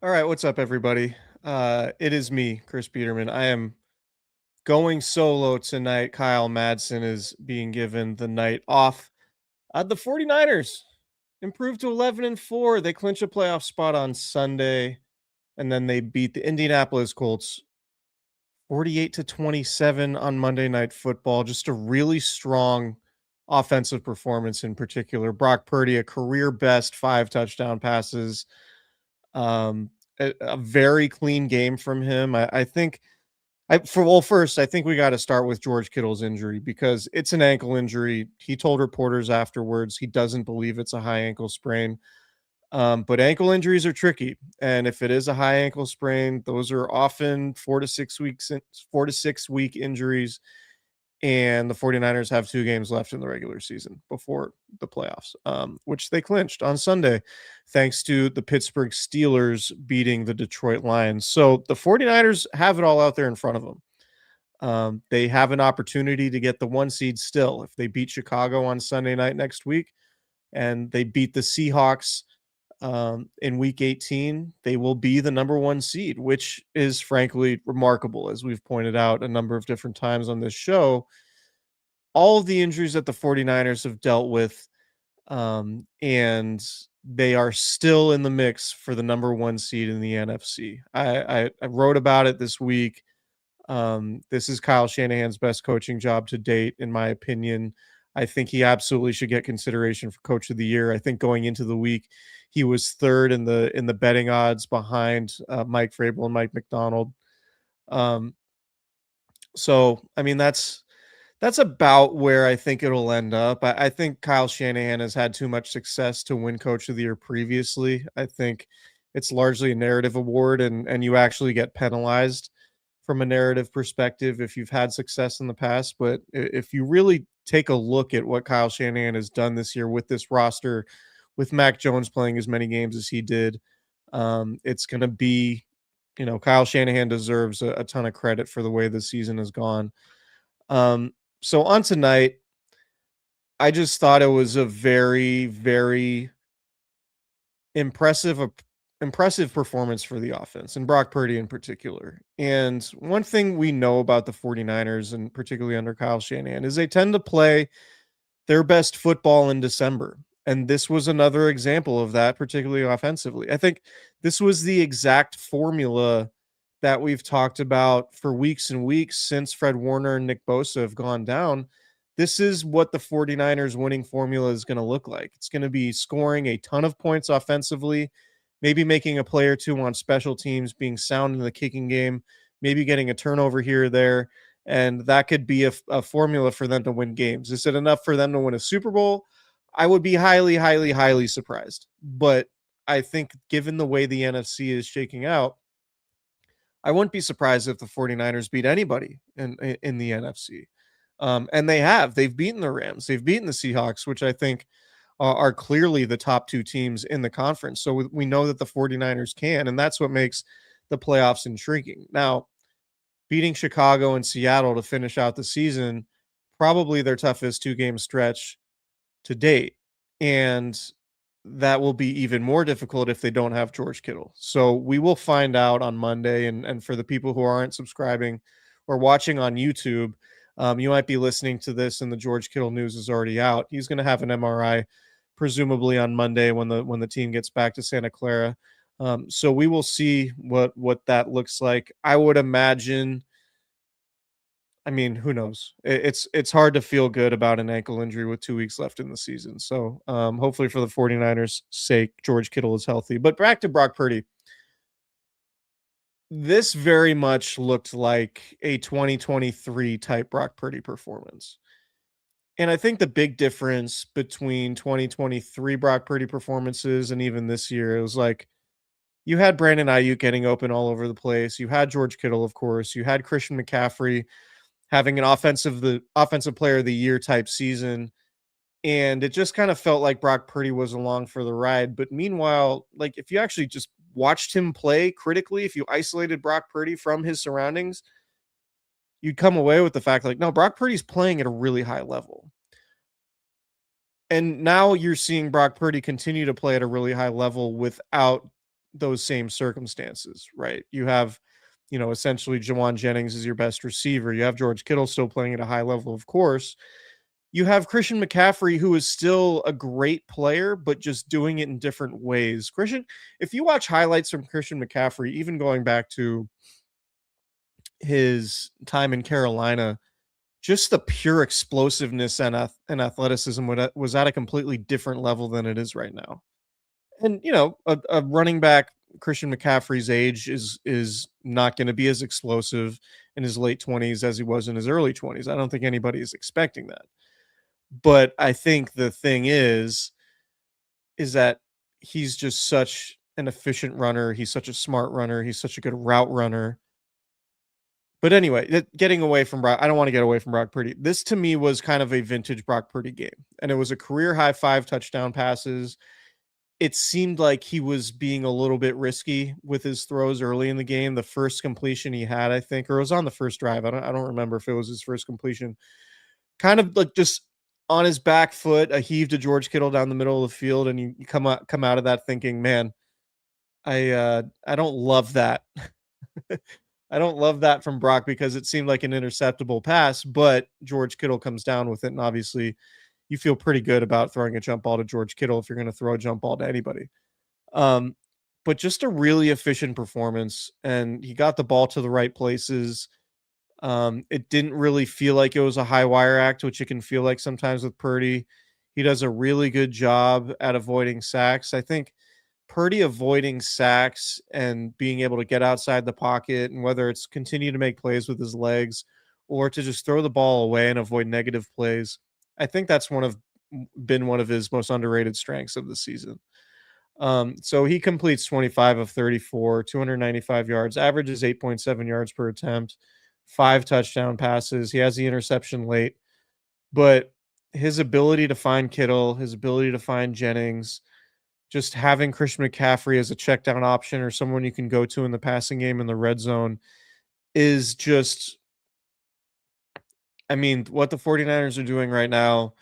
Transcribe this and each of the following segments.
All right, what's up, everybody? It is me, Chris Peterman. I am going solo tonight. Kyle Madsen is being given the night off. The 49ers improved to 11-4. They clinch a playoff spot on Sunday, and then they beat the Indianapolis Colts 48-27 on Monday Night Football. Just a really strong offensive performance in particular. Brock Purdy, a career best 5 touchdown passes. Um, a very clean game from him. I think first, I think we got to start with George Kittle's injury because it's an ankle injury. He told reporters afterwards he doesn't believe it's a high ankle sprain. But ankle injuries are tricky, and if it is a high ankle sprain, those are often 4 to 6 week injuries, and the 49ers have 2 games left in the regular season before the playoffs, which they clinched on Sunday thanks to the Pittsburgh Steelers beating the Detroit Lions. So the 49ers have it all out there in front of them. They have an opportunity to get the 1 seed still if they beat Chicago on Sunday night next week and they beat the Seahawks in week 18. They will be the number 1 seed, which is frankly remarkable, as we've pointed out a number of different times on this show. All of the injuries that the 49ers have dealt with, and they are still in the mix for the number 1 seed in the NFC. I wrote about it this week. This is Kyle Shanahan's best coaching job to date, in my opinion. I think he absolutely should get consideration for Coach of the Year. I think going into the week, he was third in the betting odds behind Mike Vrabel and Mike McDonald. Um, so I mean that's about where I think it'll end up. I think Kyle Shanahan has had too much success to win Coach of the Year previously. I think it's largely a narrative award, and you actually get penalized from a narrative perspective if you've had success in the past. But if you really take a look at what Kyle Shanahan has done this year with this roster, with Mac Jones playing as many games as he did, it's going to be, Kyle Shanahan deserves a ton of credit for the way the season has gone. So on tonight, I just thought it was a very, very impressive impressive performance for the offense and Brock Purdy in particular. And one thing we know about the 49ers, and particularly under Kyle Shanahan, is they tend to play their best football in December. And this was another example of that, particularly offensively. I think this was the exact formula that we've talked about for weeks and weeks since Fred Warner and Nick Bosa have gone down. This is what the 49ers winning formula is going to look like. It's going to be scoring a ton of points offensively, maybe making a play or two on special teams, being sound in the kicking game, maybe getting a turnover here or there. And that could be a formula for them to win games. Is it enough for them to win a Super Bowl? I would be highly, highly, highly surprised. But I think given the way the NFC is shaking out, I wouldn't be surprised if the 49ers beat anybody in the NFC. And they have. They've beaten the Rams. They've beaten the Seahawks, which I think are clearly the top 2 teams in the conference. So we know that the 49ers can, and that's what makes the playoffs intriguing. Now, beating Chicago and Seattle to finish out the season, probably their toughest 2-game stretch to date. And that will be even more difficult if they don't have George Kittle. So we will find out on Monday. And for the people who aren't subscribing or watching on YouTube, you might be listening to this and the George Kittle news is already out. He's going to have an MRI presumably on Monday when the team gets back to Santa Clara. So we will see what that looks like. I would imagine. I mean, who knows? It's hard to feel good about an ankle injury with 2 weeks left in the season. So hopefully for the 49ers' sake, George Kittle is healthy. But back to Brock Purdy. This very much looked like a 2023 type Brock Purdy performance. And I think the big difference between 2023 Brock Purdy performances and even this year, it was like you had Brandon Ayuk getting open all over the place. You had George Kittle, of course. You had Christian McCaffrey having an offensive player of the year type season. And it just kind of felt like Brock Purdy was along for the ride. But meanwhile, like if you actually just watched him play critically, if you isolated Brock Purdy from his surroundings, you'd come away with the fact like, no, Brock Purdy's playing at a really high level. And now you're seeing Brock Purdy continue to play at a really high level without those same circumstances, right? You have, essentially Jawan Jennings is your best receiver. You have George Kittle still playing at a high level, of course. You have Christian McCaffrey, who is still a great player, but just doing it in different ways. If you watch highlights from Christian McCaffrey, even going back to his time in Carolina, just the pure explosiveness and athleticism was at a completely different level than it is right now. And a running back Christian McCaffrey's age is not going to be as explosive in his late 20s as he was in his early 20s. I don't think anybody is expecting that. But I think the thing is that he's just such an efficient runner. He's such a smart runner. He's such a good route runner. But anyway, getting away from Brock, I don't want to get away from Brock Purdy. This to me was kind of a vintage Brock Purdy game, and it was a career high 5 touchdown passes. It seemed like he was being a little bit risky with his throws early in the game. The first completion he had, I think, or it was on the first drive. I don't remember if it was his first completion. Kind of like just on his back foot, a heave to George Kittle down the middle of the field, and you come out of that thinking, man, I don't love that. I don't love that from Brock because it seemed like an interceptable pass, but George Kittle comes down with it, and obviously you feel pretty good about throwing a jump ball to George Kittle if you're going to throw a jump ball to anybody. Um, but just a really efficient performance, and he got the ball to the right places. It didn't really feel like it was a high wire act, which it can feel like sometimes with Purdy. He does a really good job at avoiding sacks. I think Purdy avoiding sacks and being able to get outside the pocket, and whether it's continue to make plays with his legs or to just throw the ball away and avoid negative plays, I think that's been one of his most underrated strengths of the season. So he completes 25 of 34, 295 yards, averages 8.7 yards per attempt, 5 touchdown passes. He has the interception late, but his ability to find Kittle, his ability to find Jennings, just having Christian McCaffrey as a check down option or someone you can go to in the passing game in the red zone is just, I mean, what the 49ers are doing right now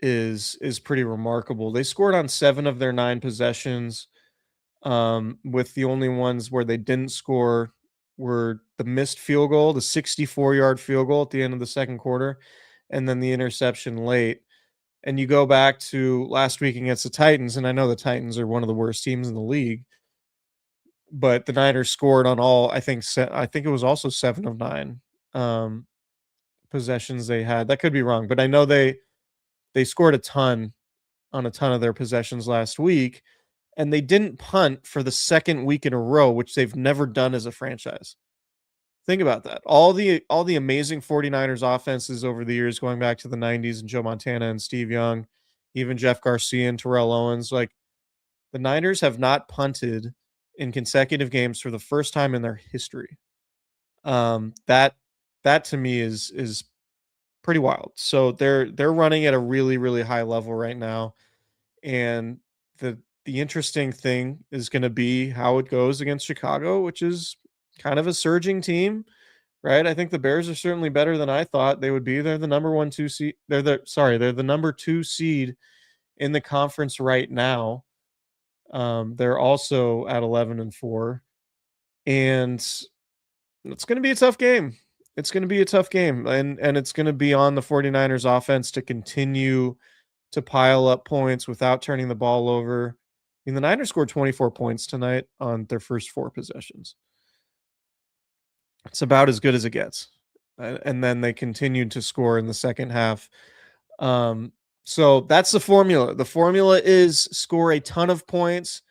is pretty remarkable. They scored on 7 of their 9 possessions, with the only ones where they didn't score were the missed field goal, the 64-yard field goal at the end of the second quarter, and then the interception late. And you go back to last week against the Titans, and I know the Titans are one of the worst teams in the league, but the Niners scored on all, I think it was also 7 of 9 um, possessions they had. That could be wrong, but I know they scored a ton on a ton of their possessions last week, and they didn't punt for the second week in a row, which they've never done as a franchise. Think about that. All the amazing 49ers offenses over the years, going back to the 90s and Joe Montana and Steve Young, even Jeff Garcia and Terrell Owens, like the Niners have not punted in consecutive games for the first time in their history. That to me is pretty wild. So they're running at a really, really high level right now. And the interesting thing is going to be how it goes against Chicago, which is kind of a surging team, right? I think the Bears are certainly better than I thought they would be. They're the number 1 2 seed. They're the number 2 seed in the conference right now. They're also at 11-4, and it's going to be a tough game. It's going to be a tough game, and it's going to be on the 49ers offense to continue to pile up points without turning the ball over. I mean, the Niners scored 24 points tonight on their first 4 possessions. It's about as good as it gets. And then they continued to score in the second half. So that's the formula. The formula is score a ton of points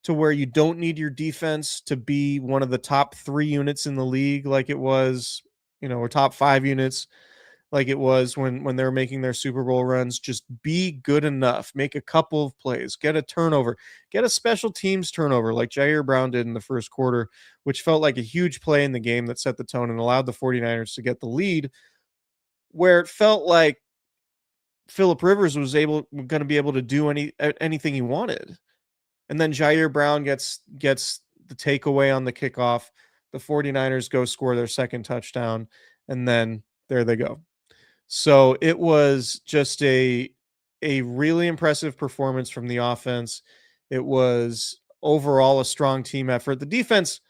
to where you don't need your defense to be one of the top 3 units in the league like it was, or top 5 units like it was when they were making their Super Bowl runs. Just be good enough. Make a couple of plays. Get a turnover. Get a special teams turnover like Jair Brown did in the first quarter, which felt like a huge play in the game that set the tone and allowed the 49ers to get the lead, where it felt like Phillip Rivers was going to be able to do anything he wanted. And then Jair Brown gets the takeaway on the kickoff. The 49ers go score their second touchdown, and then there they go. So it was just a really impressive performance from the offense. It was overall a strong team effort. The defense,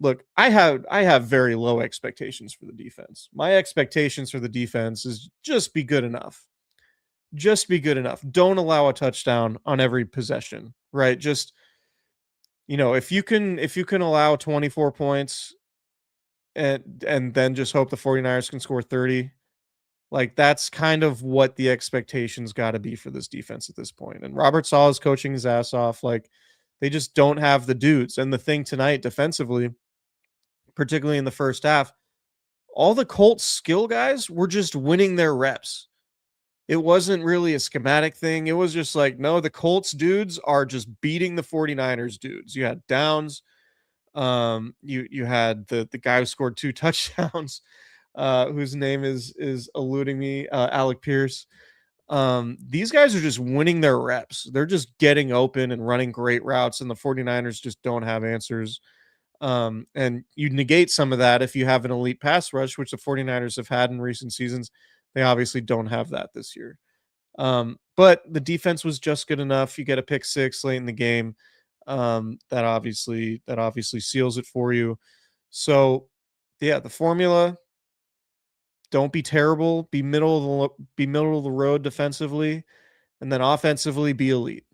look, I have very low expectations for the defense. My expectations for the defense is just be good enough. Just be good enough. Don't allow a touchdown on every possession, right? Just, if you can allow 24 points and then just hope the 49ers can score 30, like that's kind of what the expectations got to be for this defense at this point. And Robert Saleh is coaching his ass off. Like they just don't have the dudes. And the thing tonight defensively, particularly in the first half, all the Colts skill guys were just winning their reps. It wasn't really a schematic thing. It was just like, no, the Colts dudes are just beating the 49ers dudes. You had Downs. You had the guy who scored 2 touchdowns, whose name is eluding me, Alec Pierce. These guys are just winning their reps. They're just getting open and running great routes, and the 49ers just don't have answers. And you negate some of that if you have an elite pass rush, which the 49ers have had in recent seasons. They obviously don't have that this year. But the defense was just good enough. You get a pick six late in the game. That obviously seals it for you. So yeah, the formula, don't be terrible, be middle of the road defensively, and then offensively be elite.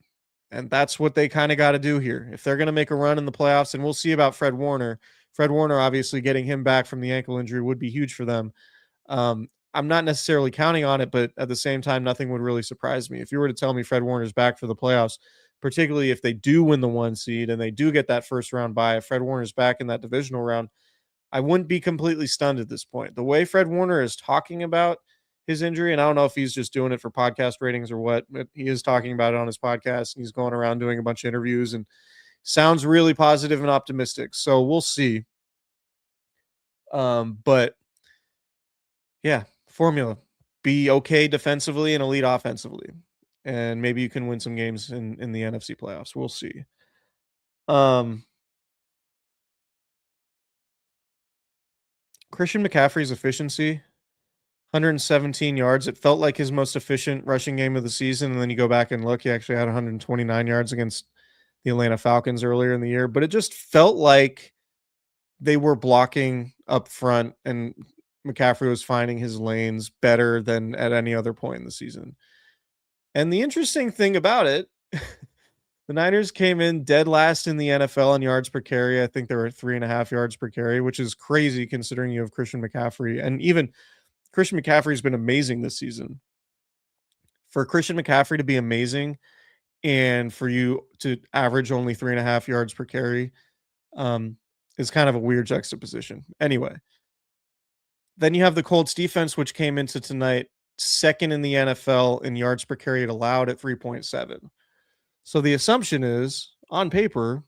And that's what they kind of got to do here. If they're going to make a run in the playoffs, and we'll see about Fred Warner. Fred Warner, obviously getting him back from the ankle injury would be huge for them. I'm not necessarily counting on it, but at the same time, nothing would really surprise me. If you were to tell me Fred Warner's back for the playoffs, particularly if they do win the 1 seed and they do get that first round bye, if Fred Warner's back in that divisional round, I wouldn't be completely stunned at this point. The way Fred Warner is talking about his injury, and I don't know if he's just doing it for podcast ratings or what, but he is talking about it on his podcast, and he's going around doing a bunch of interviews and sounds really positive and optimistic. So we'll see. But yeah, formula. Be okay defensively and elite offensively. And maybe you can win some games in the NFC playoffs. We'll see. Um Christian McCaffrey's efficiency, 117 yards. It felt like his most efficient rushing game of the season. And then you go back and look, he actually had 129 yards against the Atlanta Falcons earlier in the year. But it just felt like they were blocking up front and McCaffrey was finding his lanes better than at any other point in the season. And the interesting thing about it, the Niners came in dead last in the NFL in yards per carry. I think they were at 3.5 yards per carry, which is crazy considering you have Christian McCaffrey. And even Christian McCaffrey's been amazing this season. For Christian McCaffrey to be amazing and for you to average only 3.5 yards per carry, is kind of a weird juxtaposition. Anyway, then you have the Colts defense, which came into tonight second in the NFL in yards per carry allowed at 3.7. So the assumption is, on paper,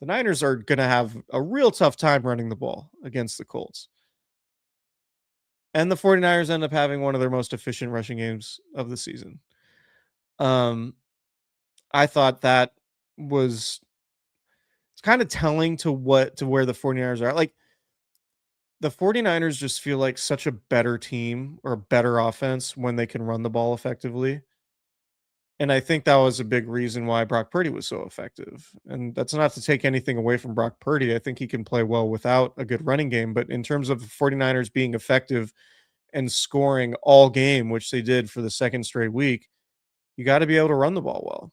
the Niners are going to have a real tough time running the ball against the Colts. And the 49ers end up having one of their most efficient rushing games of the season. I thought that was, it's kind of telling to where the 49ers are. Like the 49ers just feel like such a better team or a better offense when they can run the ball effectively. And I think that was a big reason why Brock Purdy was so effective. And that's not to take anything away from Brock Purdy. I think he can play well without a good running game. But in terms of the 49ers being effective and scoring all game, which they did for the second straight week, you got to be able to run the ball well.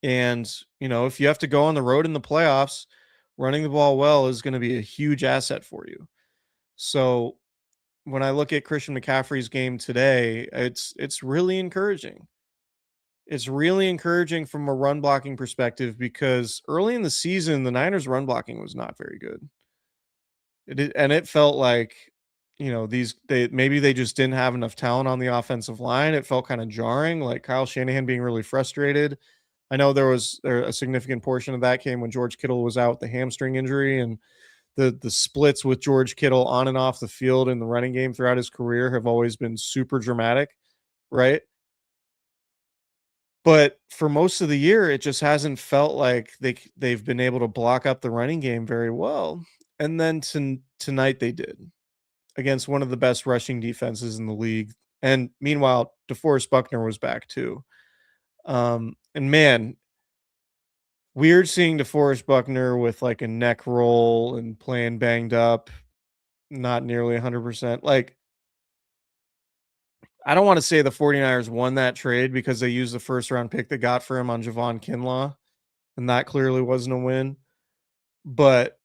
And, if you have to go on the road in the playoffs, running the ball well is going to be a huge asset for you. So when I look at Christian McCaffrey's game today, it's really encouraging. It's really encouraging from a run blocking perspective because early in the season, the Niners run blocking was not very good. It felt like, maybe they just didn't have enough talent on the offensive line. It felt kind of jarring, like Kyle Shanahan being really frustrated. I know there was a significant portion of that came when George Kittle was out with the hamstring injury, and the splits with George Kittle on and off the field in the running game throughout his career have always been super dramatic, right? But for most of the year, it just hasn't felt like they've been able to block up the running game very well. And then tonight they did against one of the best rushing defenses in the league. And meanwhile, DeForest Buckner was back too. And man, Weird seeing DeForest Buckner with like a neck roll and playing banged up, not nearly 100%. Like, I don't want to say the 49ers won that trade because they used the first round pick they got for him on Javon Kinlaw, and that clearly wasn't a win. But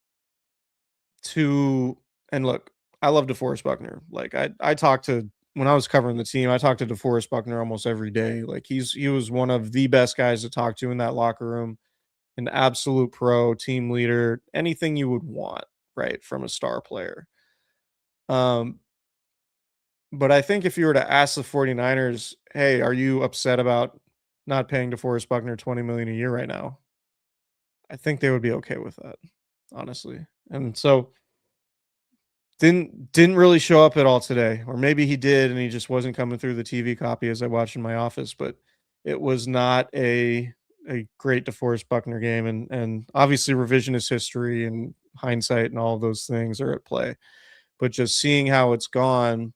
to and look, I love DeForest Buckner. Like I talked to when I was covering the team, I talked to DeForest Buckner almost every day. Like he was one of the best guys to talk to in that locker room, an absolute pro, team leader, anything you would want, right, from a star player. Um, but I think if you were to ask the 49ers, hey, are you upset about not paying DeForest Buckner 20 million a year right now? I think they would be okay with that, honestly. And so didn't really show up at all today, or maybe he did and he just wasn't coming through the TV copy as I watched in my office, but it was not a great DeForest Buckner game, and obviously revisionist history and hindsight and all of those things are at play. But just seeing how it's gone,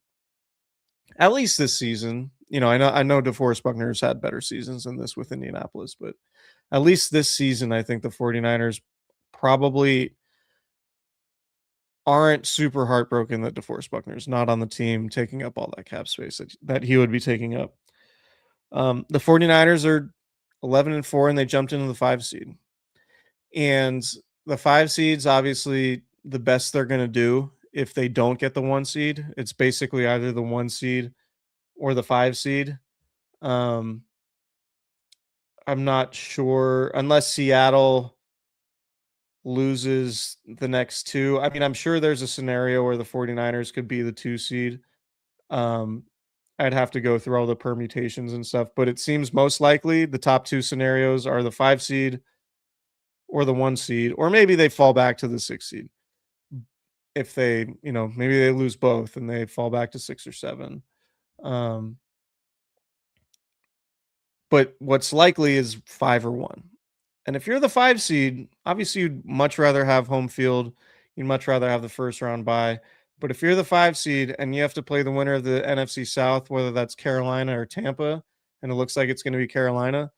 at least this season, I know DeForest Buckner has had better seasons than this with Indianapolis, but at least this season, I think the 49ers probably aren't super heartbroken that DeForest Buckner's not on the team taking up all that cap space that he would be taking up. The 49ers are 11-4 and they jumped into the 5 seed. And the 5 seeds, obviously, the best they're going to do if they don't get the 1 seed. It's basically either the 1 seed or the 5 seed. I'm not sure unless Seattle loses the next 2. I mean, I'm sure there's a scenario where the 49ers could be the 2 seed. Um, I'd have to go through all the permutations and stuff, but it seems most likely the top 2 scenarios are the 5 seed or the 1 seed, or maybe they fall back to the 6 seed. If they, maybe they lose both and they fall back to 6 or 7. Um, but what's likely is 5 or 1. And if you're the 5 seed, obviously you'd much rather have home field. You'd much rather have the first round bye. But if you're the 5 seed and you have to play the winner of the NFC South, whether that's Carolina or Tampa, and it looks like it's going to be Carolina,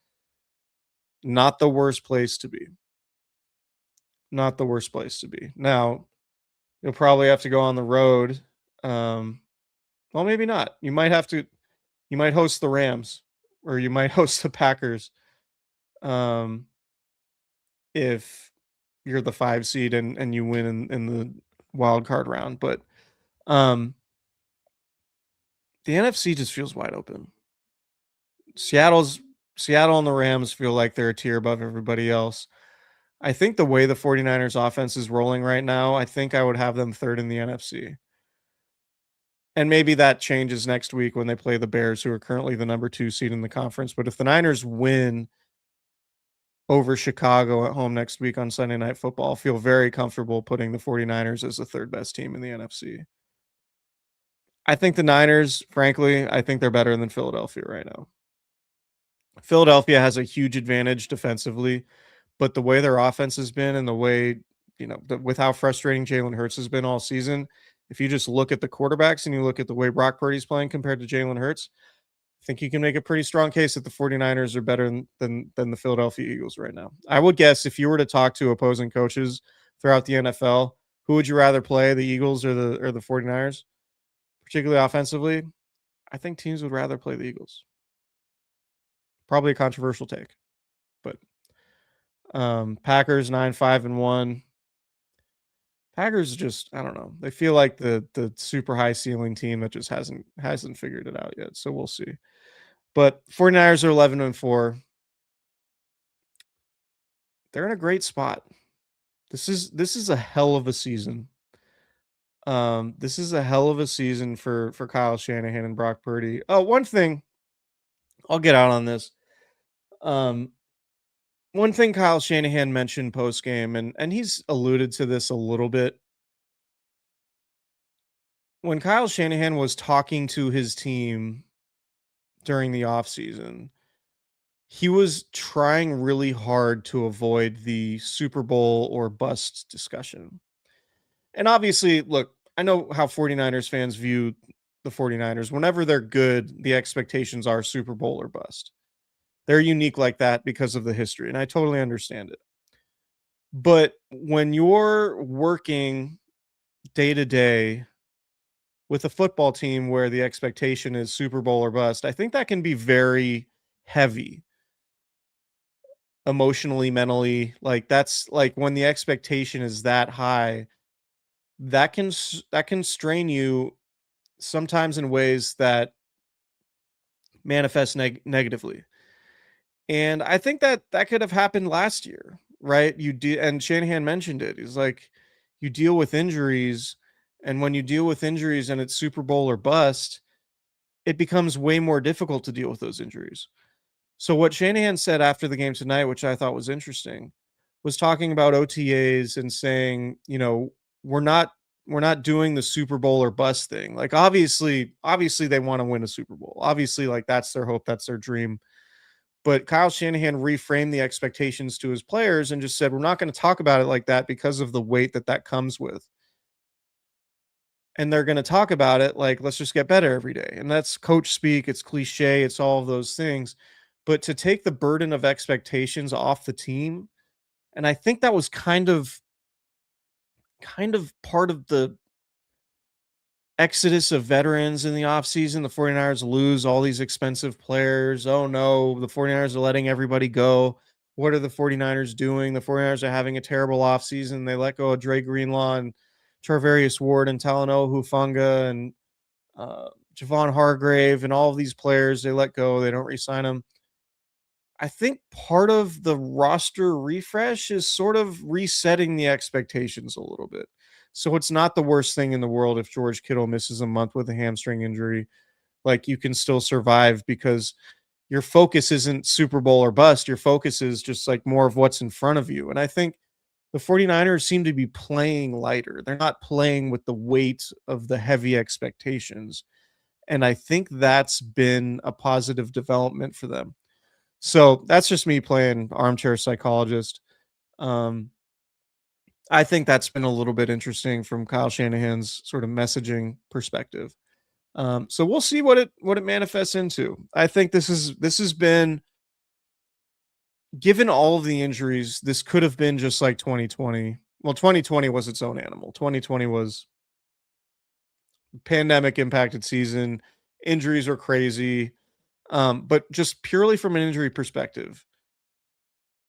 not the worst place to be. Not the worst place to be. Now, you'll probably have to go on the road. Well, maybe not. You might host the Rams or you might host the Packers. If you're the 5 seed and you win in the wild card round. But the NFC just feels wide open. Seattle and the Rams feel like they're a tier above everybody else. I think the way the 49ers offense is rolling right now, I think I would have them third in the NFC. And maybe that changes next week when they play the Bears, who are currently the number 2 seed in the conference. But if the Niners win over Chicago at home next week on Sunday Night Football, I'll feel very comfortable putting the 49ers as the third best team in the NFC. I think the Niners, frankly, I think they're better than Philadelphia right now. Philadelphia has a huge advantage defensively, but the way their offense has been and the way, with how frustrating Jalen Hurts has been all season, if you just look at the quarterbacks and you look at the way Brock Purdy's playing compared to Jalen Hurts, I think you can make a pretty strong case that the 49ers are better than the Philadelphia Eagles right now. I would guess if you were to talk to opposing coaches throughout the NFL, who would you rather play, the Eagles or the 49ers, particularly offensively? I think teams would rather play the Eagles. Probably a controversial take, but Packers 9-5-1. Packers just, I don't know. They feel like the super high ceiling team that just hasn't figured it out yet. So we'll see. But 49ers are 11-4. They're in a great spot. This is a hell of a season. This is a hell of a season for Kyle Shanahan and Brock Purdy. Oh, one thing, I'll get out on this. One thing Kyle Shanahan mentioned post game, and he's alluded to this a little bit. When Kyle Shanahan was talking to his team during the offseason, he was trying really hard to avoid the Super Bowl or bust discussion. And obviously, look, I know how 49ers fans view the 49ers. Whenever they're good, the expectations are Super Bowl or bust. They're unique like that because of the history, and I totally understand it. But when you're working day to day with a football team where the expectation is Super Bowl or bust, I think that can be very heavy emotionally, mentally. Like that's like when the expectation is that high, that can strain you sometimes in ways that manifest negatively. And I think that that could have happened last year, right? And Shanahan mentioned it. He's like, you deal with injuries, and when you deal with injuries and it's Super Bowl or bust, it becomes way more difficult to deal with those injuries. So what Shanahan said after the game tonight, which I thought was interesting, was talking about OTAs and saying, we're not we're not doing the Super Bowl or bust thing. Like obviously they want to win a Super Bowl. Obviously, like that's their hope, that's their dream. But Kyle Shanahan reframed the expectations to his players and just said, we're not going to talk about it like that because of the weight that that comes with. And they're going to talk about it like, let's just get better every day. And that's coach speak. It's cliche. It's all of those things. But to take the burden of expectations off the team, and I think that was kind of part of the exodus of veterans in the offseason. The 49ers lose all these expensive players. Oh no, the 49ers are letting everybody go. What are the 49ers doing? The 49ers are having a terrible offseason. They let go of Dre Greenlaw and Charvarius Ward and Talanoa Hufanga and Javon Hargrave and all of these players. They let go. They don't re-sign them. I think part of the roster refresh is sort of resetting the expectations a little bit. So it's not the worst thing in the world if George Kittle misses a month with a hamstring injury. Like you can still survive because your focus isn't Super Bowl or bust. Your focus is just like more of what's in front of you. And I think the 49ers seem to be playing lighter. They're not playing with the weight of the heavy expectations. And I think that's been a positive development for them. So that's just me playing armchair psychologist. Um, I think that's been a little bit interesting from Kyle Shanahan's sort of messaging perspective. So we'll see what it manifests into. I think this has been, given all of the injuries, this could have been just like 2020. Well, 2020 was its own animal. 2020 was pandemic impacted season. Injuries are crazy. But just purely from an injury perspective,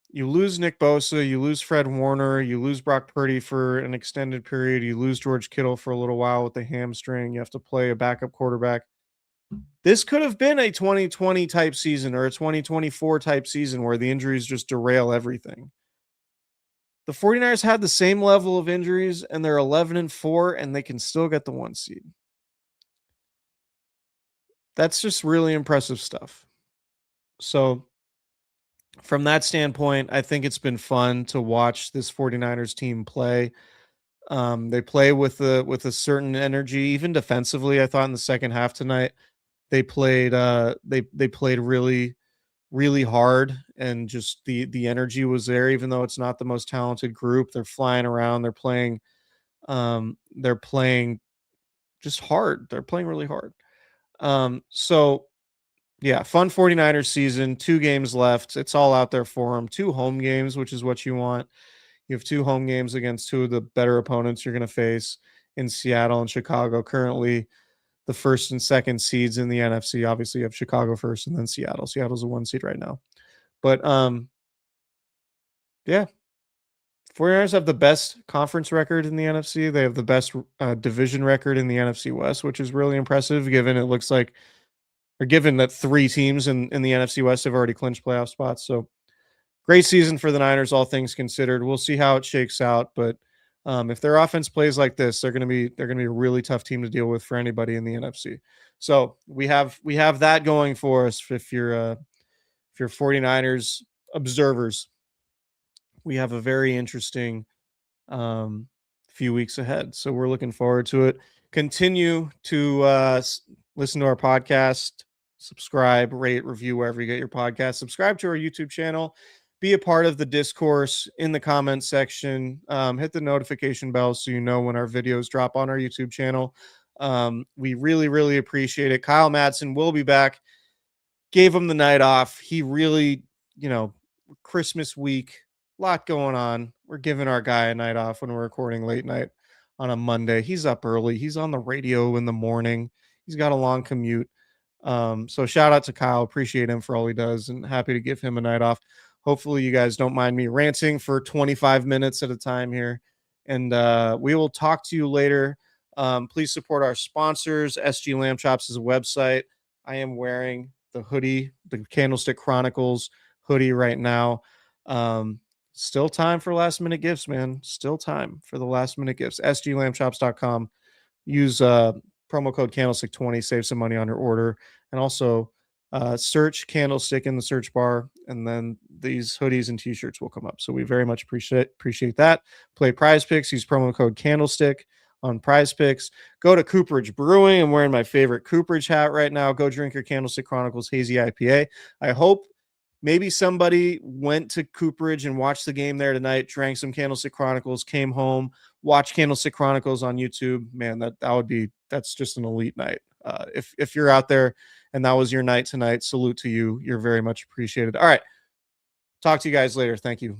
you lose Nick Bosa, you lose Fred Warner, you lose Brock Purdy for an extended period, you lose George Kittle for a little while with the hamstring, you have to play a backup quarterback. This could have been a 2020 type season or a 2024 type season where the injuries just derail everything. The 49ers had the same level of injuries and they're 11-4 and they can still get the 1 seed. That's just really impressive stuff. So from that standpoint, I think it's been fun to watch this 49ers team play. They play with a certain energy, even defensively. I thought in the second half tonight, they played really hard, and just the energy was there, even though it's not the most talented group. They're flying around, they're playing just hard. They're playing really hard. So yeah, fun 49ers season, 2 games left. It's all out there for them. 2 home games, which is what you want. You have 2 home games against 2 of the better opponents you're going to face in Seattle and Chicago. Currently, the first and second seeds in the NFC. Obviously, you have Chicago first and then Seattle. Seattle's a 1 seed right now. But yeah, 49ers have the best conference record in the NFC. They have the best division record in the NFC West, which is really impressive given it looks like, or given that 3 teams in the NFC West have already clinched playoff spots. So great season for the Niners, all things considered. We'll see how it shakes out, but if their offense plays like this, they're gonna be a really tough team to deal with for anybody in the NFC. So we have that going for us. If you're 49ers observers, we have a very interesting um, few weeks ahead. So we're looking forward to it. Continue to listen to our podcast, subscribe, rate, review wherever you get your podcast. Subscribe to our YouTube channel. Be a part of the discourse in the comments section. Hit the notification bell so you know when our videos drop on our YouTube channel. We really appreciate it. Kyle Madsen will be back. Gave him the night off. He really, Christmas week lot going on. We're giving our guy a night off when we're recording late night on a Monday. He's up early. He's on the radio in the morning. He's got a long commute. So shout out to Kyle. Appreciate him for all he does and happy to give him a night off. Hopefully you guys don't mind me ranting for 25 minutes at a time here. And we will talk to you later. Please support our sponsors. SG Lamb Chops is a website. I am wearing the hoodie, the Candlestick Chronicles hoodie right now. Still time for last minute gifts, man. Still time for the last minute gifts. sglambchops.com. Use promo code Candlestick20, save some money on your order. And also search Candlestick in the search bar, and then these hoodies and t-shirts will come up. So we very much appreciate that. Play Prize Picks. Use promo code Candlestick on Prize Picks. Go to Cooperage Brewing. I'm wearing my favorite Cooperage hat right now. Go drink your Candlestick Chronicles Hazy IPA. I hope maybe somebody went to Cooperage and watched the game there tonight, drank some Candlestick Chronicles, came home, watched Candlestick Chronicles on YouTube. Man, that's just an elite night. If you're out there and that was your night tonight, salute to you. You're very much appreciated. All right. Talk to you guys later. Thank you.